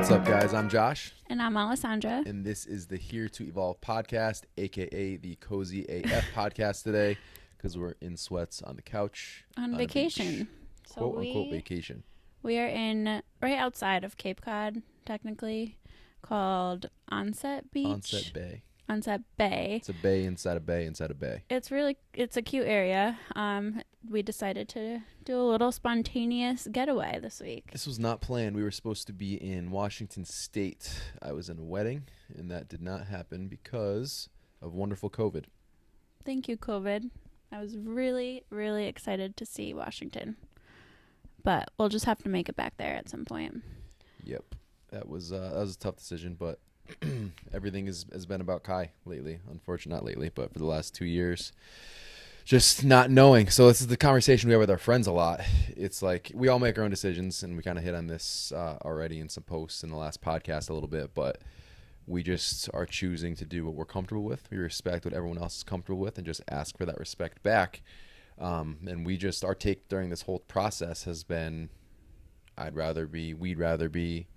What's up, guys? I'm Josh. And I'm Alessandra. And this is the Here to Evolve podcast, a.k.a. the Cozy AF podcast today, because we're in sweats on the couch. On vacation. Quote-unquote vacation. We are in right outside of Cape Cod, technically, called Onset Beach. Onset Bay. Onset Bay. It's a bay inside a bay inside a bay. It's a cute area. We decided to do a little spontaneous getaway this week. This was not planned. We were supposed to be in Washington State. I was in a wedding, and that did not happen because of wonderful COVID. Thank you, COVID. I was really, really excited to see Washington. But we'll just have to make it back there at some point. Yep. That was a tough decision, but everything has been about Kai lately. Unfortunately, not lately, but for the last 2 years. Just not knowing. So this is the conversation we have with our friends a lot. It's like we all make our own decisions, and we kind of hit on this already in some posts in the last podcast a little bit, but we just are choosing to do what we're comfortable with. We respect what everyone else is comfortable with and just ask for that respect back. And our take during this whole process has been, we'd rather be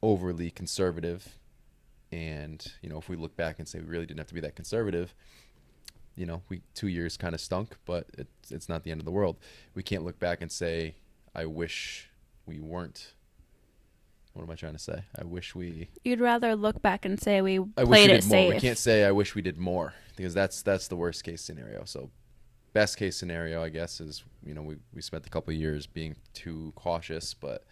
overly conservative. And, if we look back and say we really didn't have to be that conservative, 2 years kind of stunk, but it's not the end of the world. We can't look back and say, I wish we weren't. What am I trying to say? You'd rather look back and say we played it safe. We can't say I wish we did more, because that's the worst case scenario. So best case scenario, I guess, is, we spent a couple of years being too cautious, but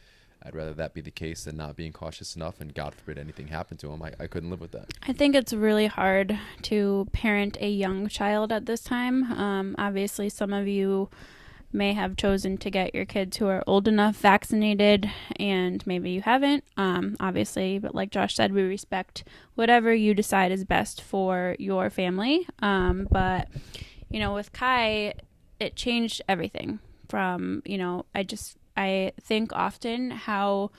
I'd rather that be the case than not being cautious enough, and God forbid anything happened to him. I couldn't live with that. I think it's really hard to parent a young child at this time. Obviously, some of you may have chosen to get your kids who are old enough vaccinated, and maybe you haven't, obviously. But like Josh said, we respect whatever you decide is best for your family. But, with Kai, it changed everything from, I think often how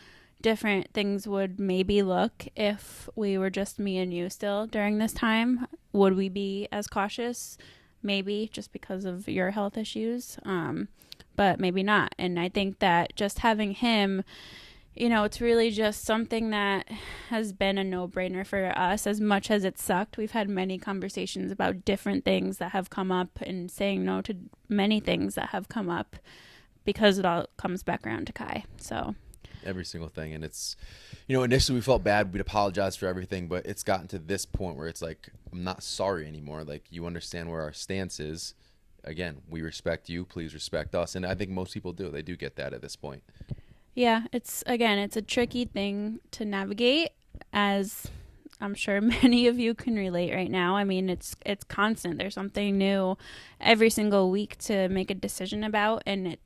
different things would maybe look if we were just me and you still during this time. Would we be as cautious? Maybe, just because of your health issues, but maybe not. And I think that just having him, it's really just something that has been a no-brainer for us. As much as it sucked, we've had many conversations about different things that have come up and saying no to many things that have come up, because it all comes back around to Kai. So every single thing. And it's, initially we felt bad. We'd apologize for everything, but it's gotten to this point where it's like, I'm not sorry anymore. Like, you understand where our stance is. Again, we respect you. Please respect us. And I think most people do. They do get that at this point. Yeah, it's a tricky thing to navigate, as I'm sure many of you can relate right now. I mean, it's constant. There's something new every single week to make a decision about, and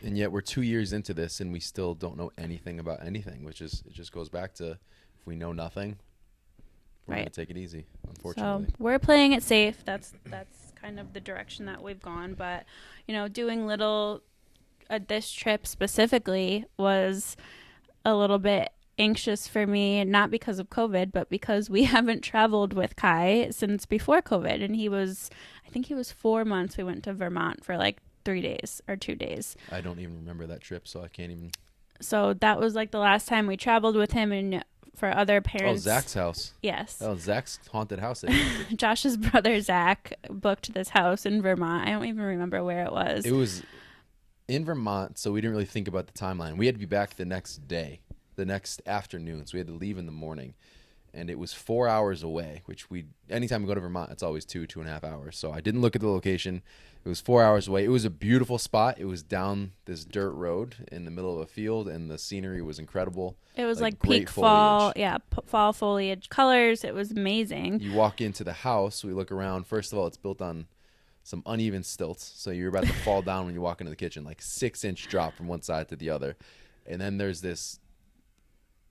yet we're 2 years into this, and we still don't know anything about anything, which is, it just goes back to, if we know nothing, we're going to take it easy, unfortunately. So we're playing it safe. That's kind of the direction that we've gone. But, doing this trip specifically was a little bit anxious for me, not because of COVID, but because we haven't traveled with Kai since before COVID. And I think he was 4 months. We went to Vermont for like 3 days or 2 days. I don't even remember that trip, so I can't even. So that was like the last time we traveled with him. And for other parents. Oh, Zach's house. Yes. Oh, Zach's haunted house. Josh's brother, Zach, booked this house in Vermont. I don't even remember where it was. It was in Vermont, so we didn't really think about the timeline. We had to be back the next day. The next afternoon, so we had to leave in the morning, and it was 4 hours away, which anytime we go to Vermont, it's always 2.5 hours. So I didn't look at the location. It was 4 hours away. It was a beautiful spot. It was down this dirt road in the middle of a field, and the scenery was incredible. It was like peak fall, fall foliage colors. It was amazing. You walk into the house, we look around. First of all, it's built on some uneven stilts, so you're about to fall down when you walk into the kitchen, like 6-inch drop from one side to the other. And then there's this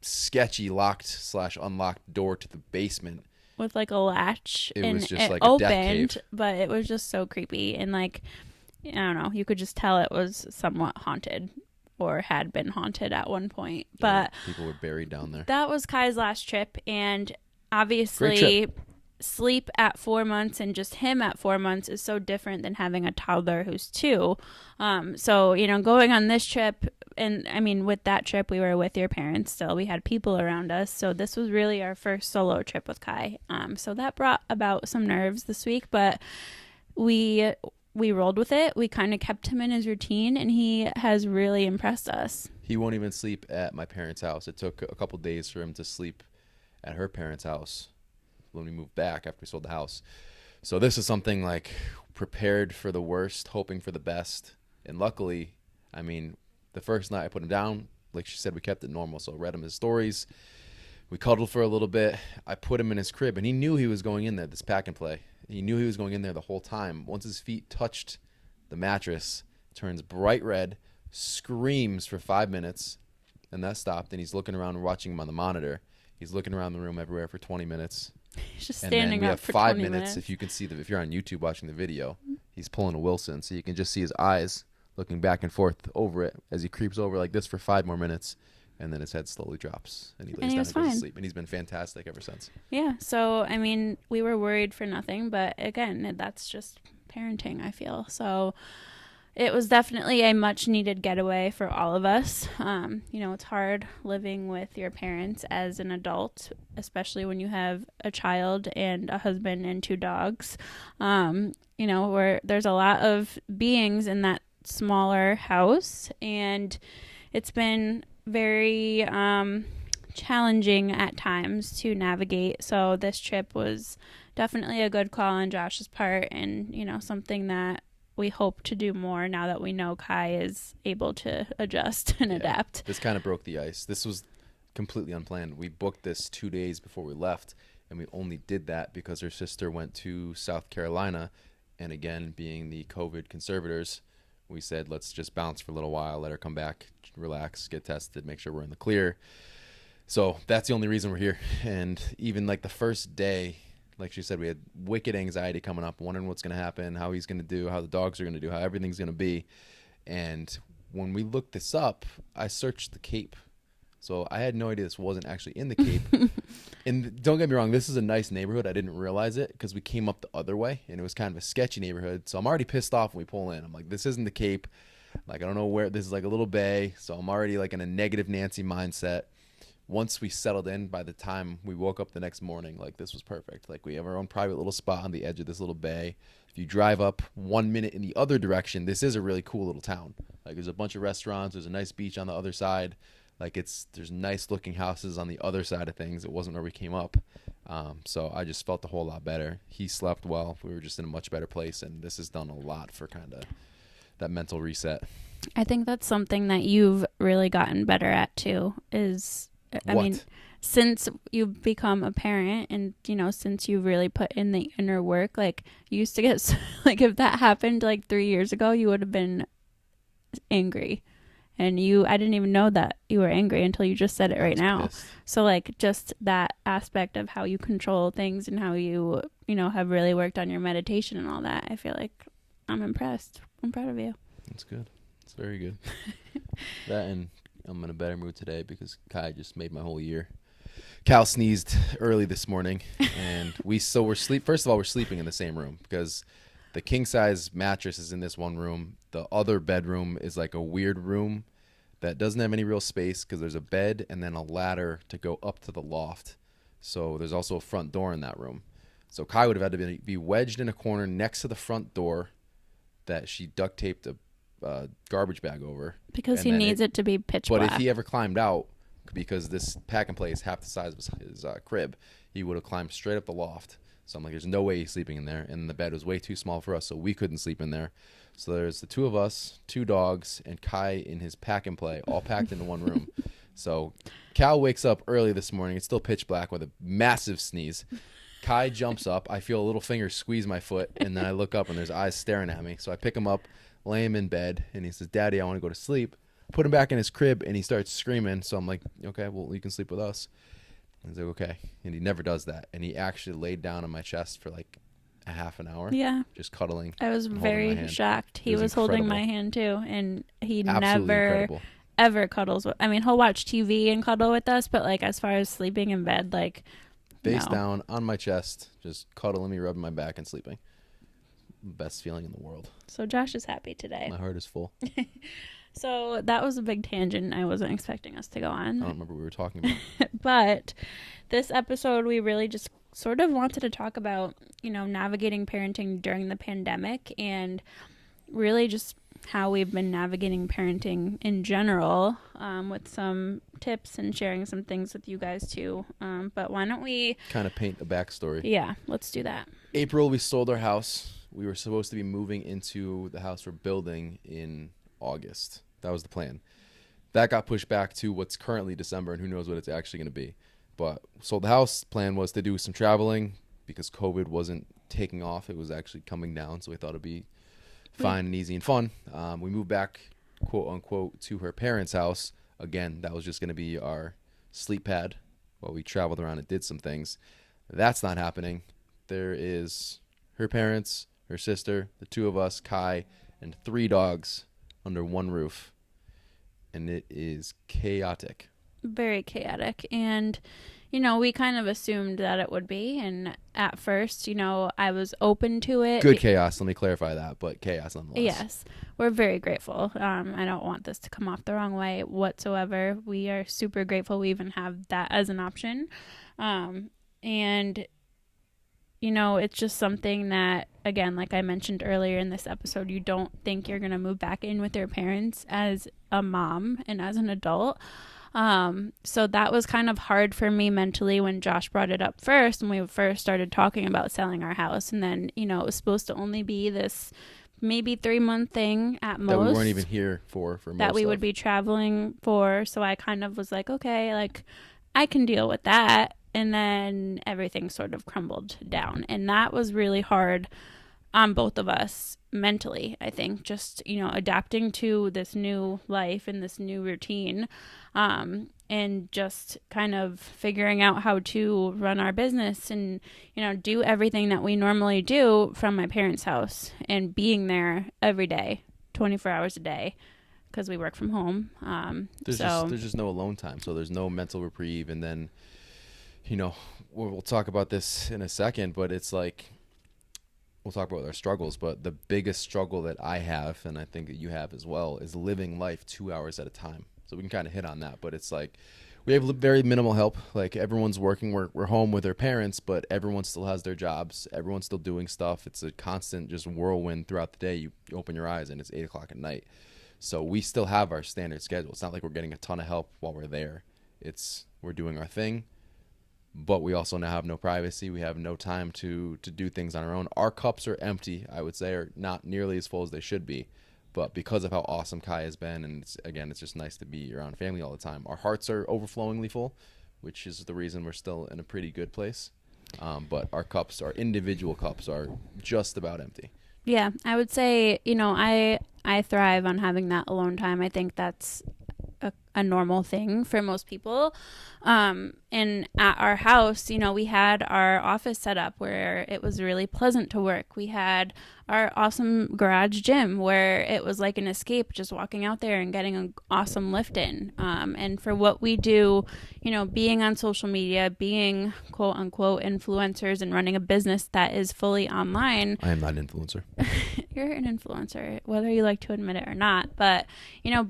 sketchy locked/unlocked door to the basement with like a latch. It was just like opened, a death cave. But it was just so creepy, and like, I don't know, you could just tell it was somewhat haunted or had been haunted at one point. But people were buried down there. That was Kai's last trip, and obviously sleep at 4 months and just him at 4 months is so different than having a toddler who's 2. So, you know, going on this trip, and I mean, with that trip, we were with your parents still. We had people around us. So this was really our first solo trip with Kai. So that brought about some nerves this week, but we rolled with it. We kind of kept him in his routine, and he has really impressed us. He won't even sleep at my parents' house. It took a couple days for him to sleep at her parents' house when we moved back after we sold the house. So this is something like prepared for the worst, hoping for the best. And luckily, I mean, the first night I put him down, like she said, we kept it normal. So I read him his stories. We cuddled for a little bit. I put him in his crib, and he knew he was going in there, this pack and play. He knew he was going in there the whole time. Once his feet touched the mattress, turns bright red, screams for 5 minutes, and that stopped. And he's looking around and watching him on the monitor. He's looking around the room everywhere for 20 minutes. He's just And standing then we up have for 5 20 minutes. If you can see if you're on YouTube watching the video, he's pulling a Wilson, so you can just see his eyes looking back and forth over it as he creeps over like this for 5 more minutes, and then his head slowly drops and he lays And he down was and goes to fine. sleep. And he's been fantastic ever since. Yeah. So, I mean, we were worried for nothing, but again, that's just parenting, I feel. So it was definitely a much needed getaway for all of us. It's hard living with your parents as an adult, especially when you have a child and a husband and 2 dogs. Where there's a lot of beings in that smaller house, and it's been very challenging at times to navigate. So this trip was definitely a good call on Josh's part, and something that we hope to do more now that we know Kai is able to adjust and adapt. This kind of broke the ice. This was completely unplanned. We booked this 2 days before we left, and we only did that because her sister went to South Carolina, and again, being the COVID conservators, we said, let's just bounce for a little while, let her come back, relax, get tested, make sure we're in the clear. So that's the only reason we're here. And even like the first day, like she said, we had wicked anxiety coming up, wondering what's going to happen, how he's going to do, how the dogs are going to do, how everything's going to be. And when we looked this up, I searched the Cape. So I had no idea this wasn't actually in the Cape. And don't get me wrong, this is a nice neighborhood. I didn't realize it because we came up the other way, and it was kind of a sketchy neighborhood. So I'm already pissed off when we pull in. I'm like, this isn't the Cape. Like, I don't know where. This is like a little bay. So I'm already like in a negative Nancy mindset. Once we settled in, by the time we woke up the next morning, like, this was perfect. Like, we have our own private little spot on the edge of this little bay. If you drive up 1 minute in the other direction, this is a really cool little town. Like, there's a bunch of restaurants. There's a nice beach on the other side. Like, there's nice looking houses on the other side of things. It wasn't where we came up. So I just felt a whole lot better. He slept well. We were just in a much better place. And this has done a lot for kind of that mental reset. I think that's something that you've really gotten better at too, is, I mean, since you've become a parent and, since you've really put in the inner work, like, you used to get, like, if that happened like 3 years ago, you would have been angry. And I didn't even know that you were angry until you just said it right now. Pissed. So, like, just that aspect of how you control things and how you, have really worked on your meditation and all that, I feel like I'm impressed. I'm proud of you. That's good. It's very good. That, and I'm in a better mood today because Kai just made my whole year. Cal sneezed early this morning, and we're sleeping in the same room because the king size mattress is in this one room. The other bedroom is like a weird room that doesn't have any real space because there's a bed and then a ladder to go up to the loft. So there's also a front door in that room. So Kai would have had to be wedged in a corner next to the front door that she duct taped a garbage bag over. Because he needs it to be pitch But black. if he ever climbed out, because this pack and play is half the size of his crib, he would have climbed straight up the loft. So I'm like, there's no way he's sleeping in there. And the bed was way too small for us, so we couldn't sleep in there. So there's the 2 of us, 2 dogs, and Kai in his pack and play, all packed into one room. So Cal wakes up early this morning. It's still pitch black with a massive sneeze. Kai jumps up. I feel a little finger squeeze my foot, and then I look up, and there's eyes staring at me. So I pick him up, lay him in bed, and he says, Daddy, I want to go to sleep. Put him back in his crib, and he starts screaming. So I'm like, okay, well, you can sleep with us. And he's like, okay. And he never does that. And he actually laid down on my chest for like a half an hour. Yeah. Just cuddling. I was and holding my very hand. shocked. He It was was holding my incredible. hand too, and he Absolutely never incredible. ever cuddles with. I mean, he'll watch TV and cuddle with us, but like as far as sleeping in bed, like Face no. down on my chest, just cuddling me, rubbing my back, and sleeping. Best feeling in the world. So Josh is happy today. My heart is full. So that was a big tangent I wasn't expecting us to go I on. don't remember what we were talking about. But this episode, we really just sort of wanted to talk about, navigating parenting during the pandemic and really just how we've been navigating parenting in general, with some tips and sharing some things with you guys too. But why don't we Kind of paint a backstory. Yeah, let's do that. April, we sold our house. We were supposed to be moving into the house we're building in August. That was the plan. That got pushed back to what's currently December, and who knows what it's actually going to be. But sold the house. Plan was to do some traveling because COVID wasn't taking off. It was actually coming down, so we thought it'd be fine and easy and fun. We moved back, quote unquote, to her parents' house. Again, that was just going to be our sleep pad while we traveled around and did some things. That's not happening. There is her parents, her sister, the two of us, Kai, and 3 dogs under one roof. And it is chaotic. Very chaotic. And, we kind of assumed that it would be. And at first, I was open to it. Good chaos, let me clarify that, but chaos nonetheless. Yes, we're very grateful. I don't want this to come off the wrong way whatsoever. We are super grateful we even have that as an option. And, it's just something that, again, like I mentioned earlier in this episode, you don't think you're going to move back in with your parents as a mom and as an adult. So that was kind of hard for me mentally when Josh brought it up first and we first started talking about selling our house. And then, it was supposed to only be this maybe 3-month thing at most. That we weren't even here for most that we would be traveling for. So I kind of was like, okay, like I can deal with that. And then everything sort of crumbled down. And that was really hard on both of us mentally, I think, just, adapting to this new life and this new routine, and just kind of figuring out how to run our business and, do everything that we normally do from my parents' house and being there every day, 24 hours a day, because we work from home. There's just no alone time. So there's no mental reprieve. And then, we'll talk about this in a second, but it's like, we'll talk about our struggles, but the biggest struggle that I have, and I think that you have as well, is living life 2 hours at a time. So we can kind of hit on that, but it's like we have very minimal help. Like everyone's working, we're home with their parents, but everyone still has their jobs. Everyone's still doing stuff. It's a constant just whirlwind throughout the day. You open your eyes and it's 8 o'clock at night. So we still have our standard schedule. It's not like we're getting a ton of help while we're there. We're doing our thing. But we also now have no privacy. We have no time to do things on our own. Our cups are empty, I would say, or not nearly as full as they should be. But because of how awesome Kai has been, and it's just nice to be around family all the time, our hearts are overflowingly full, which is the reason we're still in a pretty good place. But our individual cups are just about empty. Yeah, I would say, I thrive on having that alone time. I think that's a normal thing for most people. And at our house, we had our office set up where it was really pleasant to work. We had our awesome garage gym where it was like an escape, just walking out there and getting an awesome lift in. And for what we do, being on social media, being quote unquote influencers and running a business that is fully online. I am not an influencer. You're an influencer, whether you like to admit it or not. But,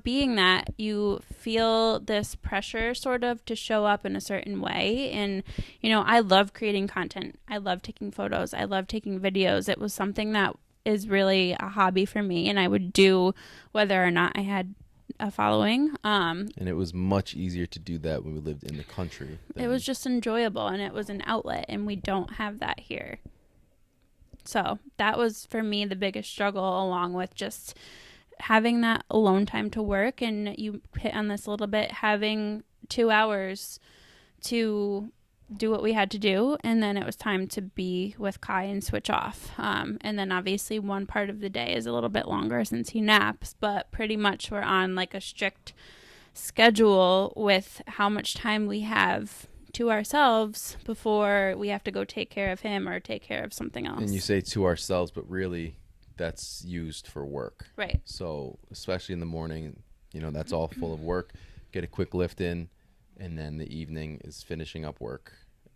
being that, you feel this pressure sort of to show up in a certain way. And, I love creating content. I love taking photos. I love taking videos. It was something that is really a hobby for me, and I would do whether or not I had a following. And it was much easier to do that when we lived in the country. It was just enjoyable, and it was an outlet, and we don't have that here. So that was, for me, the biggest struggle, along with just having that alone time to work. And you hit on this a little bit, having 2 hours to do what we had to do. And then it was time to be with Kai and switch off. And then obviously one part of the day is a little bit longer since he naps, but pretty much we're on like a strict schedule with how much time we have to ourselves before we have to go take care of him or take care of something else. And you say to ourselves, but really that's used for work. Right. So especially in the morning, that's all full of work. Get a quick lift in, and then the evening is finishing up work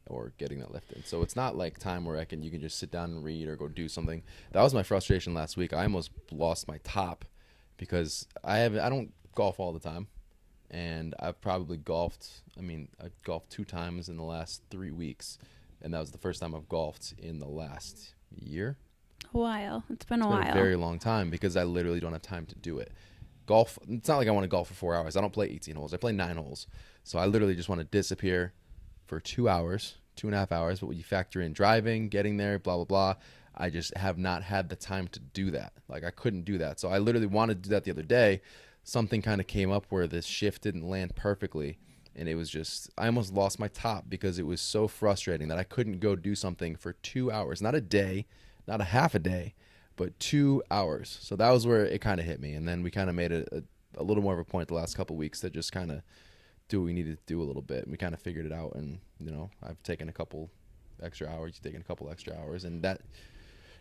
or getting that lift in. So it's not like time where you can just sit down and read or go do something. That was my frustration last week. I almost lost my top because I don't golf all the time, and I've probably golfed. I mean, I golfed 2 times in the last 3 weeks, and that was the first time I've golfed in the last year. A while. It's been a It's been while. a very long time because I literally don't have time to do it. Golf, it's not like I want to golf for 4 hours. I don't play 18 holes. I play 9 holes. So I literally just want to disappear for 2 hours, 2.5 hours. But when you factor in driving, getting there, blah, blah, blah, I just have not had the time to do that. Like, I couldn't do that. So I literally wanted to do that the other day. Something kind of came up where this shift didn't land perfectly. And it was just, I almost lost my top because it was so frustrating that I couldn't go do something for 2 hours. Not a day, not a half a day, but 2 hours. So that was where it kind of hit me. And then we kind of made it a little more of a point the last couple of weeks to just kind of do what we needed to do a little bit. And we kind of figured it out. And, you know, I've taken a couple extra hours. You've taken a couple extra hours. And that,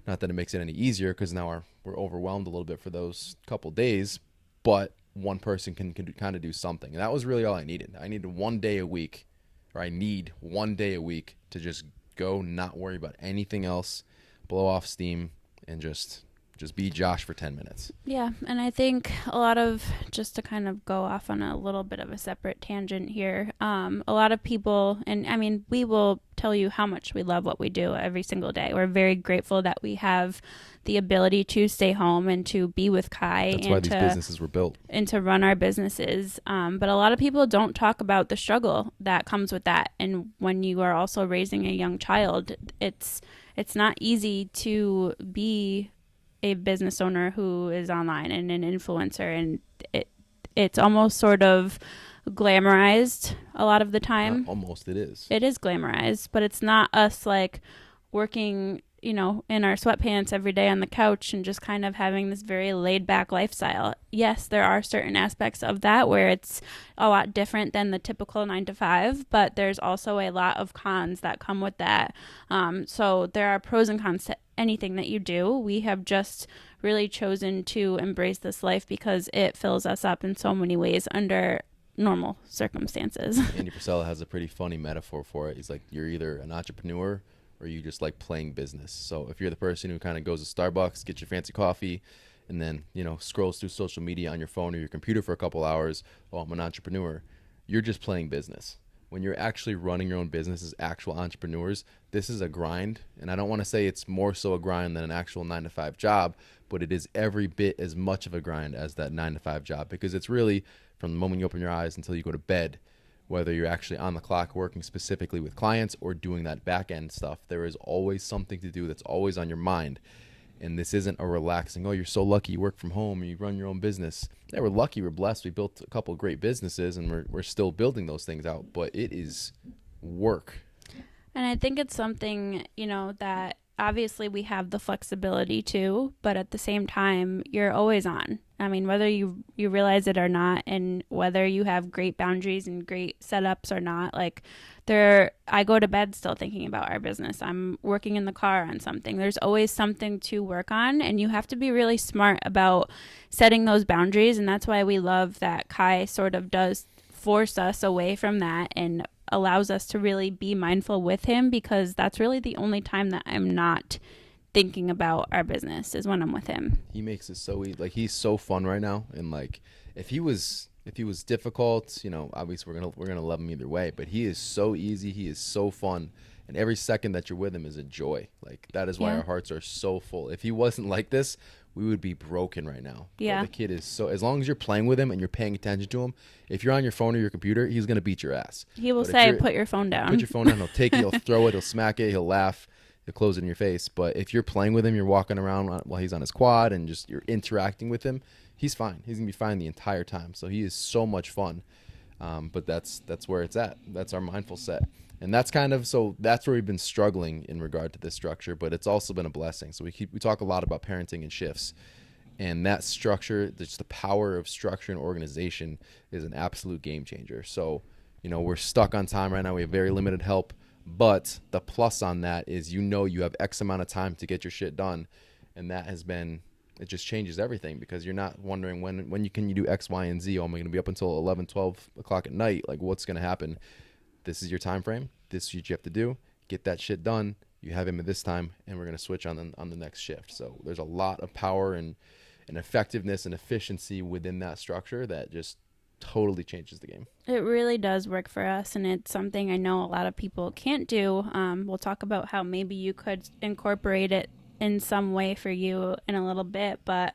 not that it makes it any easier because now we're overwhelmed a little bit for those couple days. But one person can kind of do something. And that was really all I needed. I needed 1 day a week, or I need 1 day a week to just go, not worry about anything else, blow off steam, and just be Josh for 10 minutes. Yeah, and I think a lot of, just to kind of go off on a little bit of a separate tangent here, a lot of people, and I mean, we will tell you how much we love what we do every single day. We're very grateful that we have the ability to stay home and to be with Kai. That's and why these businesses were built. And to run our businesses. But a lot of people don't talk about the struggle that comes with that. And when you are also raising a young child, it's not easy to be a business owner who is online and an influencer, and it's almost sort of glamorized a lot of the time. Almost, it is. It is glamorized, but it's not us like working, you know, in our sweatpants every day on the couch and just kind of having this very laid back lifestyle. Yes, there are certain aspects of that where it's a lot different than the typical 9 to 5, but there's also a lot of cons that come with that. So there are pros and cons to anything that you do. We have just really chosen to embrace this life because it fills us up in so many ways under normal circumstances. Andy Frisella has a pretty funny metaphor for it. He's like, you're either an entrepreneur or you just like playing business. So if you're the person who kind of goes to Starbucks, gets your fancy coffee, and then, you know, scrolls through social media on your phone or your computer for a couple hours, oh, I'm an entrepreneur, you're just playing business. When you're actually running your own business as actual entrepreneurs, this is a grind. And I don't want to say it's more so a grind than an actual 9 to 5 job, but it is every bit as much of a grind as that 9 to 5 job, because it's really from the moment you open your eyes until you go to bed, whether you're actually on the clock working specifically with clients or doing that back end stuff, there is always something to do that's always on your mind. And this isn't a relaxing, oh, you're so lucky you work from home, you run your own business. Yeah, we're lucky, we're blessed. We built a couple of great businesses and we're still building those things out, but it is work. And I think it's something, you know, that obviously we have the flexibility to, but at the same time, you're always on. I mean, whether you realize it or not, and whether you have great boundaries and great setups or not, like I go to bed still thinking about our business. I'm working in the car on something. There's always something to work on, and you have to be really smart about setting those boundaries. And that's why we love that Kai sort of does force us away from that and allows us to really be mindful with him, because that's really the only time that I'm not thinking about our business is when I'm with him. He makes it so easy. Like, he's so fun right now, and like if he was difficult, you know, obviously we're gonna love him either way, but he is so easy, he is so fun, and every second that you're with him is a joy. Like, that is why our hearts are so full. If he wasn't like this, we would be broken right now. Yeah. But the kid is so, as long as you're playing with him and you're paying attention to him, if you're on your phone or your computer, he's gonna beat your ass. He will say, put your phone down. Put your phone down, he'll take it, he'll throw it, he'll smack it, he'll laugh, he'll close it in your face. But if you're playing with him, you're walking around while he's on his quad and just you're interacting with him, he's fine. He's gonna be fine the entire time. So he is so much fun. But that's where it's at. That's our mindful set. And that's that's where we've been struggling in regard to this structure, but it's also been a blessing. So we talk a lot about parenting and shifts, and that structure, just the power of structure and organization, is an absolute game changer. So, you know, we're stuck on time right now. We have very limited help, but the plus on that is, you know, you have X amount of time to get your shit done. And that has been, it just changes everything, because you're not wondering when you can do X, Y, and Z. Oh, am I going to be up until 11, 12 o'clock at night? Like, what's going to happen? This is your time frame. This is what you have to do. Get that shit done. You have him at this time, and we're going to switch on the next shift. So there's a lot of power and an effectiveness and efficiency within that structure that just totally changes the game. It really does work for us, and it's something I know a lot of people can't do. We'll talk about how maybe you could incorporate it in some way for you in a little bit, but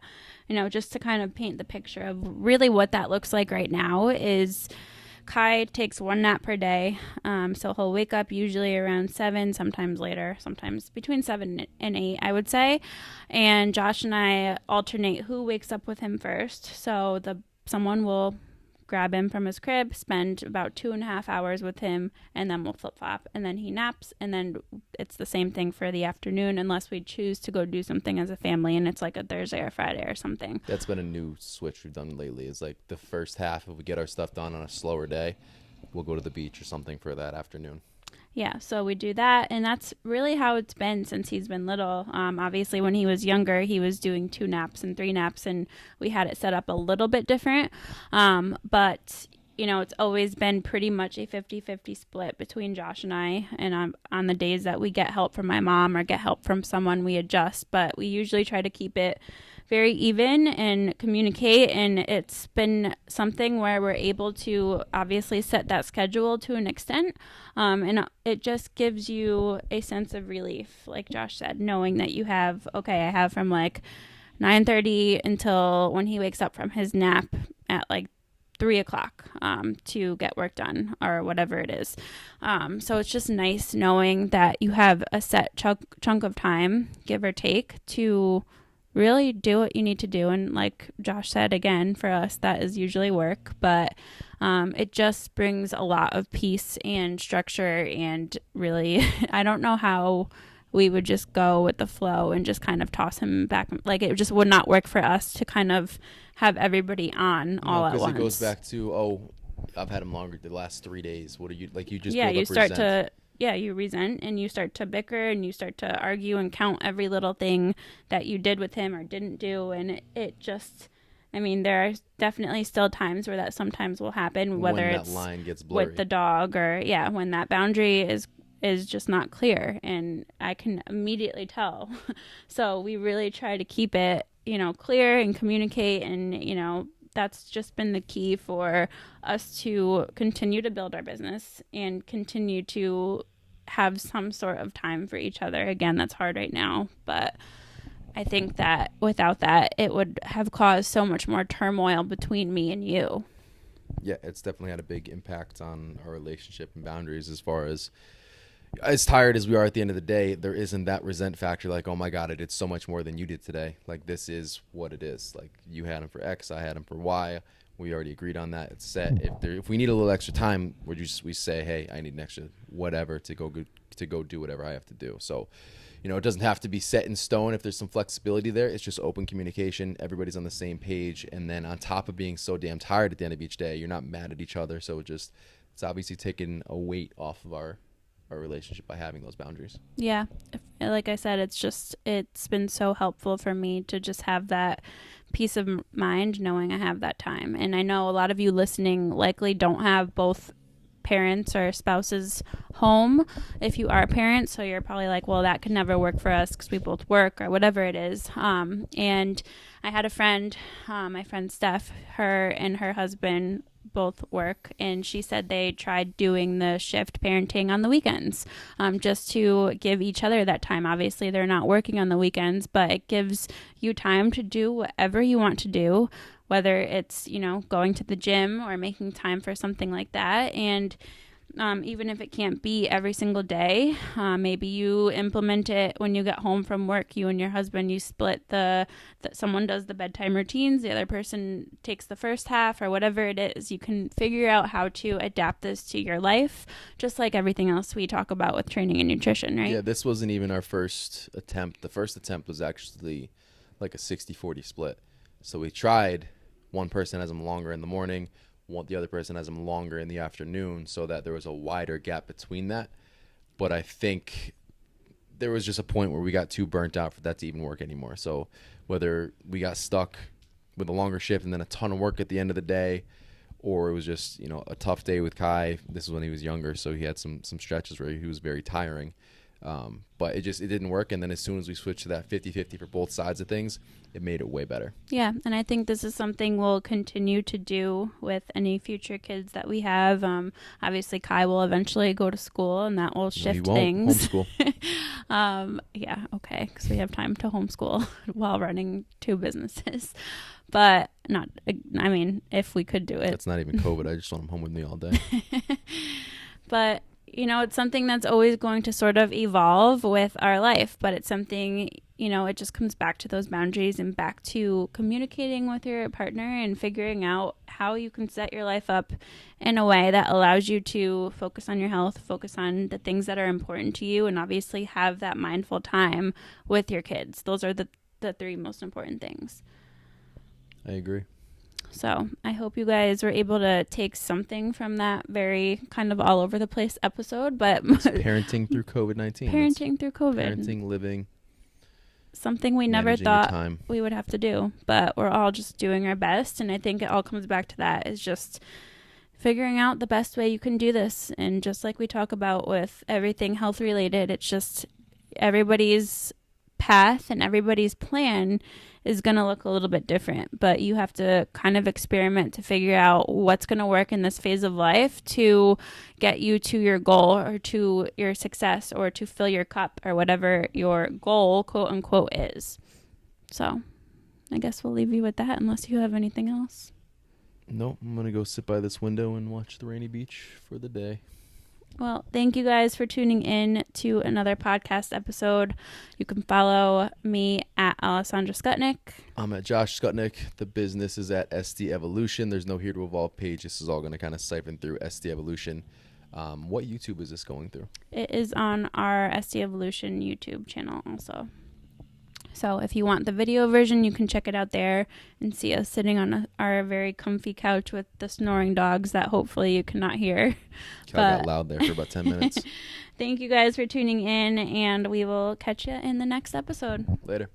just to kind of paint the picture of really what that looks like right now is Kai takes one nap per day. So he'll wake up usually around 7, sometimes later, sometimes between 7 and 8, I would say. And Josh and I alternate who wakes up with him first. So someone will grab him from his crib, spend about 2.5 hours with him, and then we'll flip-flop. And then he naps, and then it's the same thing for the afternoon unless we choose to go do something as a family, and it's like a Thursday or Friday or something. That's been a new switch we've done lately, is like the first half, if we get our stuff done on a slower day, we'll go to the beach or something for that afternoon. Yeah, so we do that, and that's really how it's been since he's been little. Obviously, when he was younger, he was doing 2 naps and 3 naps, and we had it set up a little bit different. But, it's always been pretty much a 50-50 split between Josh and I, and on the days that we get help from my mom or get help from someone, we adjust. But we usually try to keep it very even and communicate, and it's been something where we're able to obviously set that schedule to an extent, and it just gives you a sense of relief, like Josh said, knowing that I have from like 9:30 until when he wakes up from his nap at like 3 o'clock to get work done or whatever it is. So it's just nice knowing that you have a set chunk of time, give or take, to really do what you need to do. And like Josh said, again, for us, that is usually work, but it just brings a lot of peace and structure. And really, I don't know how we would just go with the flow and just kind of toss him back. Like, it just would not work for us to kind of have everybody on all at once. Because it goes back to, I've had him longer the last 3 days. What are you, like, you just yeah, build you up start resent. you resent, and you start to bicker, and you start to argue and count every little thing that you did with him or didn't do. And it just, there are definitely still times where that sometimes will happen, whether when it's that line gets blurry with the dog or when that boundary is just not clear, and I can immediately tell. So we really try to keep it, clear and communicate, and that's just been the key for us to continue to build our business and continue to have some sort of time for each other. Again, that's hard right now, but I think that without that, it would have caused so much more turmoil between me and you. Yeah, it's definitely had a big impact on our relationship and boundaries. As tired as we are at the end of the day, there isn't that resent factor, like, oh my God, I did so much more than you did today. Like, this is what it is. Like, you had him for X, I had him for Y. We already agreed on that. It's set. If we need a little extra time, we say, hey, I need an extra whatever to go do whatever I have to do. So, it doesn't have to be set in stone. If there's some flexibility there, it's just open communication. Everybody's on the same page. And then on top of being so damn tired at the end of each day, you're not mad at each other. So it's obviously taking a weight off of our relationship by having those boundaries. Yeah. Like I said, it's been so helpful for me to just have that peace of mind knowing I have that time. And I know a lot of you listening likely don't have both parents or spouses home if you are parents, so you're probably like, well, that could never work for us because we both work or whatever it is. And I had a friend, my friend Steph, her and her husband both work, and she said they tried doing the shift parenting on the weekends, just to give each other that time. Obviously they're not working on the weekends, but it gives you time to do whatever you want to do, whether it's going to the gym or making time for something like that. And even if it can't be every single day, maybe you implement it when you get home from work. You and your husband, you split someone does the bedtime routines, the other person takes the first half, or whatever it is. You can figure out how to adapt this to your life, just like everything else we talk about with training and nutrition, right? Yeah, this wasn't even our first attempt. The first attempt was actually like a 60-40 split. So we tried, one person has them longer in the morning, the other person has them longer in the afternoon, so that there was a wider gap between that. But I think there was just a point where we got too burnt out for that to even work anymore. So whether we got stuck with a longer shift and then a ton of work at the end of the day, or it was just a tough day with Kai. This is when he was younger, so he had some stretches where he was very tiring. But it didn't work. And then as soon as we switched to that 50-50 for both sides of things, it made it way better. Yeah, and I think this is something we'll continue to do with any future kids that we have. Obviously, Kai will eventually go to school, and that will shift things. Homeschool. Yeah, okay, because we have time to homeschool while running 2 businesses. But not, I mean, if we could do it. That's not even COVID. I just want him home with me all day. But, you know, it's something that's always going to sort of evolve with our life. But it's something, you know, it just comes back to those boundaries and back to communicating with your partner and figuring out how you can set your life up in a way that allows you to focus on your health, focus on the things that are important to you, and obviously have that mindful time with your kids. Those are the 3 most important things. I agree. So I hope you guys were able to take something from that very kind of all over the place episode, but It's parenting through COVID-19. Parenting through COVID. Parenting, living. Something we never thought time. we would have to do, but we're all just doing our best. And I think it all comes back to that, is just figuring out the best way you can do this. And just like we talk about with everything health related, it's just everybody's path and everybody's plan is going to look a little bit different, but you have to kind of experiment to figure out what's going to work in this phase of life to get you to your goal or to your success or to fill your cup or whatever your goal, quote unquote, is. So I guess we'll leave you with that unless you have anything else. Nope, I'm going to go sit by this window and watch the rainy beach for the day. Well, thank you guys for tuning in to another podcast episode. You can follow me at Alessandra Skutnik. I'm at Josh Skutnik. The business is at SD Evolution. There's no Here to Evolve page. This is all going to kind of siphon through SD Evolution. What YouTube is this going through? It is on our SD Evolution YouTube channel also. So if you want the video version, you can check it out there and see us sitting on our very comfy couch with the snoring dogs that hopefully you cannot hear. I got loud there for about 10 minutes. Thank you guys for tuning in, and we will catch you in the next episode. Later.